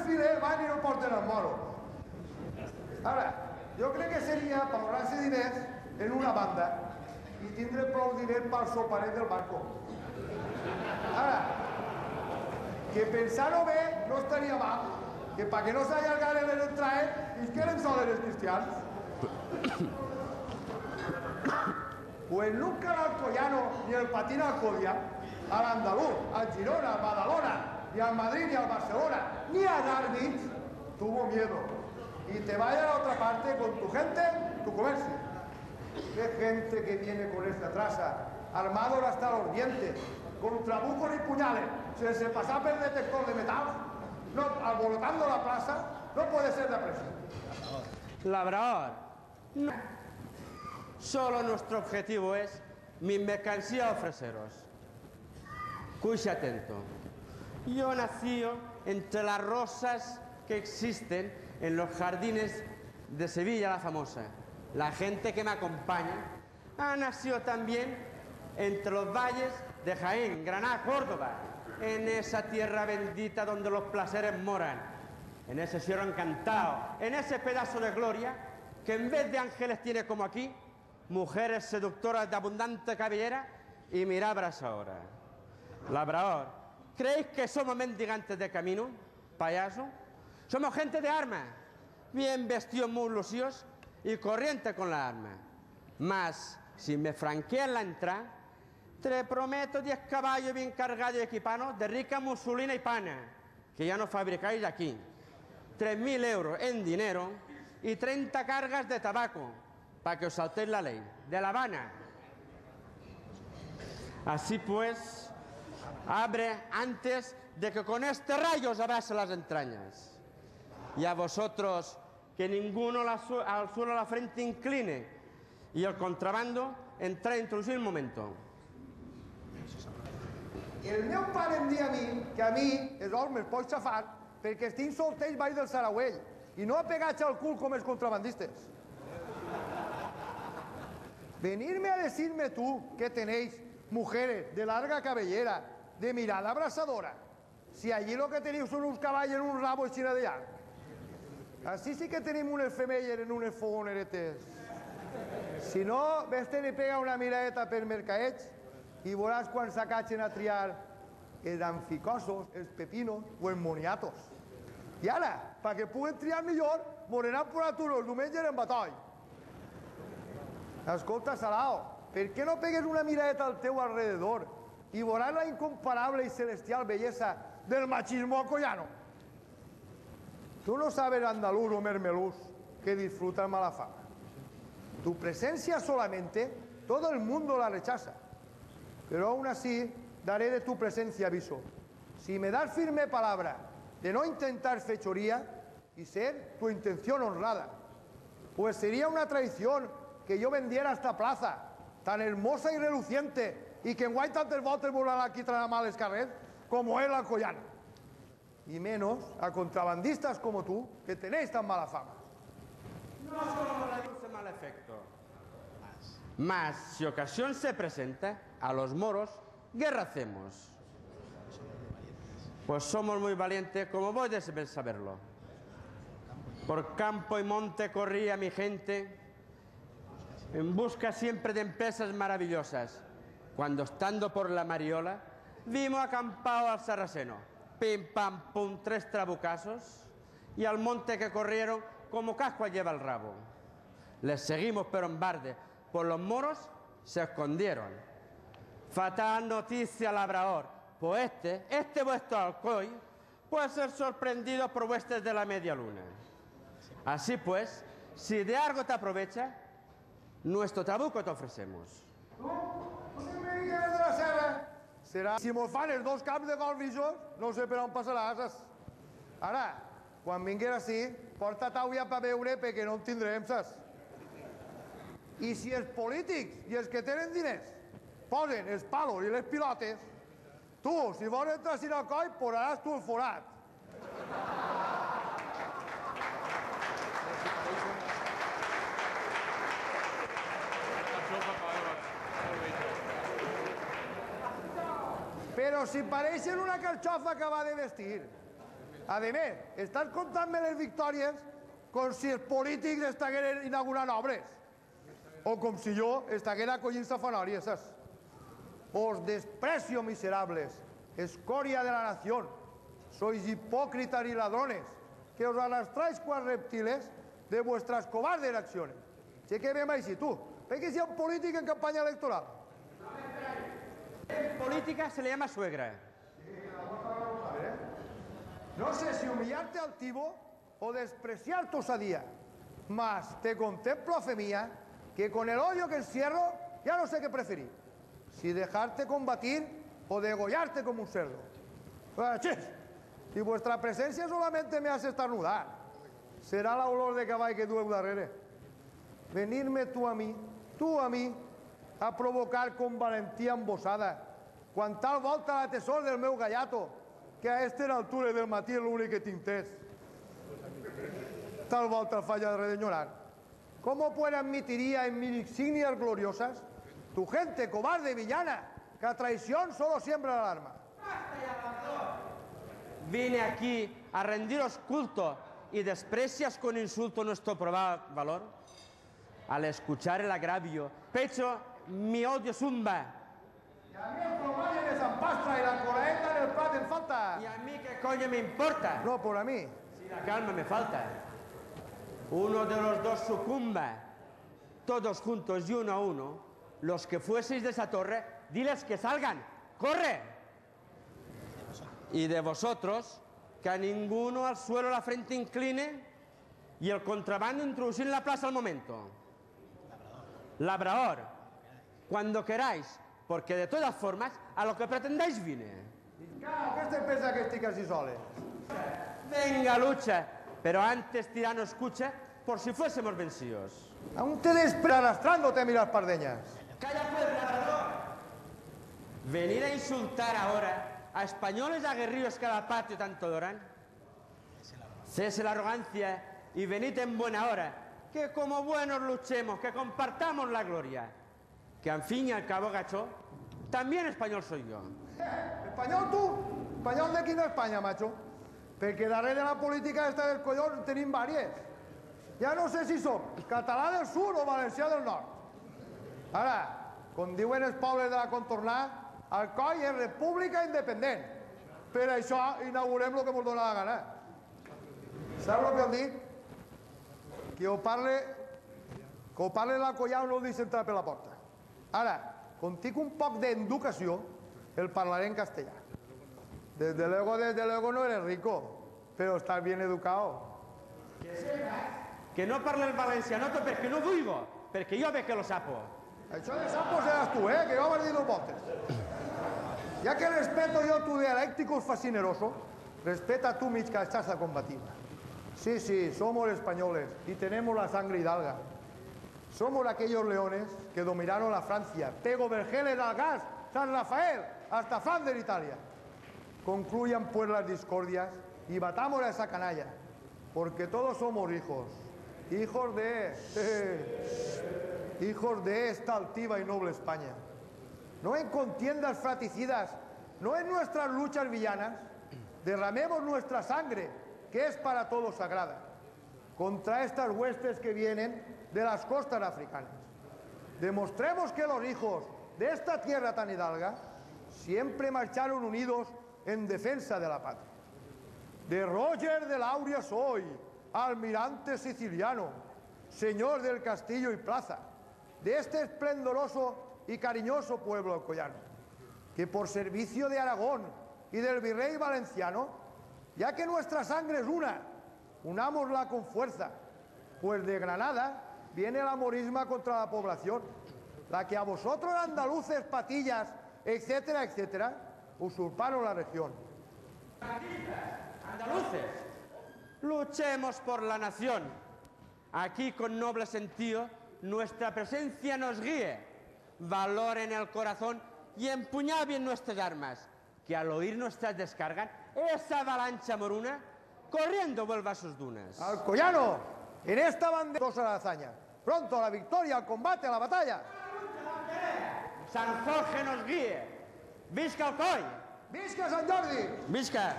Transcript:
filer van i no porten el moro. Ara, jo crec que seria per ahorrar-se diners en una banda i tindre prou diners pel soparet del barco. Ara, que pensar-ho bé no estaria mal, que perquè no s'allargaren les entrades i que eren sols els cristians. Pues nunca el Alcoyano ni el Patín Alcodia, al Andaluz, al Girona, al Badalona, ni al Madrid, ni al Barcelona, ni al Árbitz, tuvo miedo. Y te vaya a la otra parte con tu gente, tu comercio. Qué gente que viene con esta traza, armados hasta los dientes, con trabucos y puñales, se pasa por el detector de metal, no, alborotando la plaza, no puede ser de aprecio. Labrador, no. Solo nuestro objetivo es mi mercancía a ofreceros. Escuche atento. Yo nací entre las rosas que existen en los jardines de Sevilla, la famosa. La gente que me acompaña ha nacido también entre los valles de Jaén, Granada, Córdoba, en esa tierra bendita donde los placeres moran, en ese cielo encantado, en ese pedazo de gloria que en vez de ángeles tiene como aquí, mujeres seductoras de abundante cabellera y mirabras ahora. Labrador, ¿creéis que somos mendigantes de camino, payaso? Somos gente de armas, bien vestidos, muy lucidos y corrientes con la arma. Mas, si me franquean la entrada, te prometo 10 caballos bien cargados y equipados de rica musulina y pana, que ya no fabricáis aquí, 3.000 euros en dinero y 30 cargas de tabaco, para que os saltéis la ley, de La Habana. Así pues, abre antes de que con este rayo os abrase las entrañas. Y a vosotros, que ninguno al suelo la frente incline, y el contrabando entra a introducir un momento. El meu pare em dia a mi, els homes me'ls pot xafar, perquè estic solter baix del Saragüell, i no apegatge al cul com els contrabandistes. Venirme a decirme tú que tenéis mujeres de larga cabellera, de mirada abrasadora, si allí lo que tenéis son uns caballos en un rabo així de llarg. Así sí que tenim unes femelles en unes fogoneretes. Si no, vés-te'n i pega una miradeta per mercaets i veuràs quan s'acatxen a triar els anficosos, els pepinos o els moniatos. I ara, perquè puguen triar millor, moreran por aturos, diumenge en batoll. Escolta, Salao, per què no pegues una miradeta al teu alrededor i veuràs la incomparable y celestial belleza del machismo alcoyano? Tú no sabes andaluz o mermelús que disfruta el mala fama. Tu presencia solamente, todo el mundo la rechaza. Pero aún así, daré de tu presencia aviso. Si me das firme palabra de no intentar fechoría y ser tu intención honrada, pues sería una traición que yo vendiera esta plaza, tan hermosa y reluciente, y que en guay tantas voltes volará aquí traer males carrers, como es la Alcoyana. Y menos a contrabandistas como tú, que tenéis tan mala fama. No solo reduce mal efecto. Mas, si ocasión se presenta, a los moros, guerra hacemos. Pues somos muy valientes, como vos debes saberlo. Por campo y monte corría mi gente, en busca siempre de empresas maravillosas. Cuando estando por la Mariola, vimos acampado al sarraceno. Pim, pam, pum, 3 trabucasos, y al monte que corrieron como casco lleva el rabo. Les seguimos pero en barde, pues los moros se escondieron. Fatal noticia, labrador, pues este vuestro Alcoy puede ser sorprendido por vuestras de la media luna. Así pues, si de algo te aprovecha, nuestro trabuco te ofrecemos. ¿Tú siempre vienes de la serra? Serà... Si mos fan els 2 camps de golf ixos, no sé per on passaràs. Ara, quan vingués així, porta tauia per veure perquè no en tindrem, saps? I si els polítics i els que tenen diners posen els palos i les pilotes, tu, si vols entrar sin Alcoi, posaràs tu el forat. Però si pareixen una carxofa que va de vestir. A més, estàs contant-me les victòries com si els polítics estigueren inaugurant obres o com si jo estiguera acollint-se a fanòries, saps? Os desprecio, miserables, escoria de la nación. Sois hipócritas y ladrones, que os arrastráis cual reptiles de vuestras cobardes acciones. Sé que ven així, tu. ¿Ves que sea un político en campaña electoral? En política se le llama suegra. No sé si humillarte altivo o despreciar tu osadía, mas te contemplo a fe mía, que con el odio que encierro ya no sé qué preferir, si dejarte combatir o degollarte como un cerdo. Si vuestra presencia solamente me hace estornudar, será el olor de cavall que dueu darrere. Venirme tú a mí, a provocar con valentía embosada, quan tal volta la tesor del meu gallato, que a esta altura del matí és l'únic que t'intès. Tal volta el falla de enyorar. ¿Cómo pues admitiría en mis insignias gloriosas tu gente cobarde y villana, que a traición solo siembra la alarma? Vine aquí a rendiros culto y desprecias con insulto nuestro probado valor. Al escuchar el agravio, pecho mi odio zumba. Y a mí el plomalle me zampastra y la coraeta en el plat en falta. ¿Y a mí qué coño me importa? No, por a mí. Si la calma me falta. Uno de los dos sucumba. Todos juntos y uno a uno. Los que fueseis de esa torre, diles que salgan. ¡Corre! Y de vosotros, que a ninguno al suelo la frente incline y el contrabando introducir en la plaza al momento. Labrador, cuando queráis, porque de todas formas, a lo que pretendáis vine. ¿Qué te pensa que estic así sole? Venga, lucha, pero antes tirano escucha por si fuésemos vencidos. Aún te despre arrastrándote a mirar pardeñas. Calla pues, labrador. Venir a insultar ahora a españoles aguerridos que a la patria tanto adoran. Cese la arrogancia y venid en buena hora, que como buenos luchemos, que compartamos la gloria. Que al fin y al cabo, gacho, también español soy yo. Espanyol tu? Espanyol de quina Espanya, macho? Perquè darrere de la política esta del collón tenim vàries. Ja no sé si som català del sud o valencià del nord. Ara, com diuen els pobles de la contornà, Alcoi és república independent. Per això inaugurem el que ens dóna la gana. Saps el que hem dit? Que ho parle l'alcoià o no el deixi entrar per la porta. Ara, com tinc un poc d'educació, el parlaré en castellà. Desde luego no eres rico, pero estás bien educado. Que no parle el valencianoto perquè no vulgo, perquè jo ve que lo sapo. Això de sapo seràs tu, que jo m'has dit dos voltes. Ya que respeto yo tu dialéctico fascineroso, respeta tú mi cachaza combativa. Sí, sí, somos españoles y tenemos la sangre hidalga. Somos aquellos leones que dominaron la Francia, Pego, Vergeles, Algás, San Rafael, hasta Flandes, Italia. Concluyan pues las discordias y batamos a esa canalla, porque todos somos hijos de esta altiva y noble España. No en contiendas fraticidas, no en nuestras luchas villanas, derramemos nuestra sangre, que es para todos sagrada, contra estas huestes que vienen de las costas africanas. Demostremos que los hijos de esta tierra tan hidalga siempre marcharon unidos en defensa de la patria. De Roger de Lauria soy, almirante siciliano, señor del castillo y plaza, de este esplendoroso y cariñoso pueblo alcoyano, que por servicio de Aragón y del virrey valenciano, ya que nuestra sangre es una, unámosla con fuerza, pues de Granada viene la morisma contra la población, la que a vosotros andaluces, patillas, etcétera, etcétera, usurparon la región. Andaluces, luchemos por la nación. Aquí con noble sentido nuestra presencia nos guíe. Valor en el corazón y empuñad bien nuestras armas, que al oír nuestras descargas, esa avalancha moruna corriendo vuelva a sus dunas. Alcoyano, en esta banderosa la hazaña, pronto a la victoria, al combate, a la batalla. San Jorge nos guíe. Visca Alcoy. Visca Sant Jordi. Visca.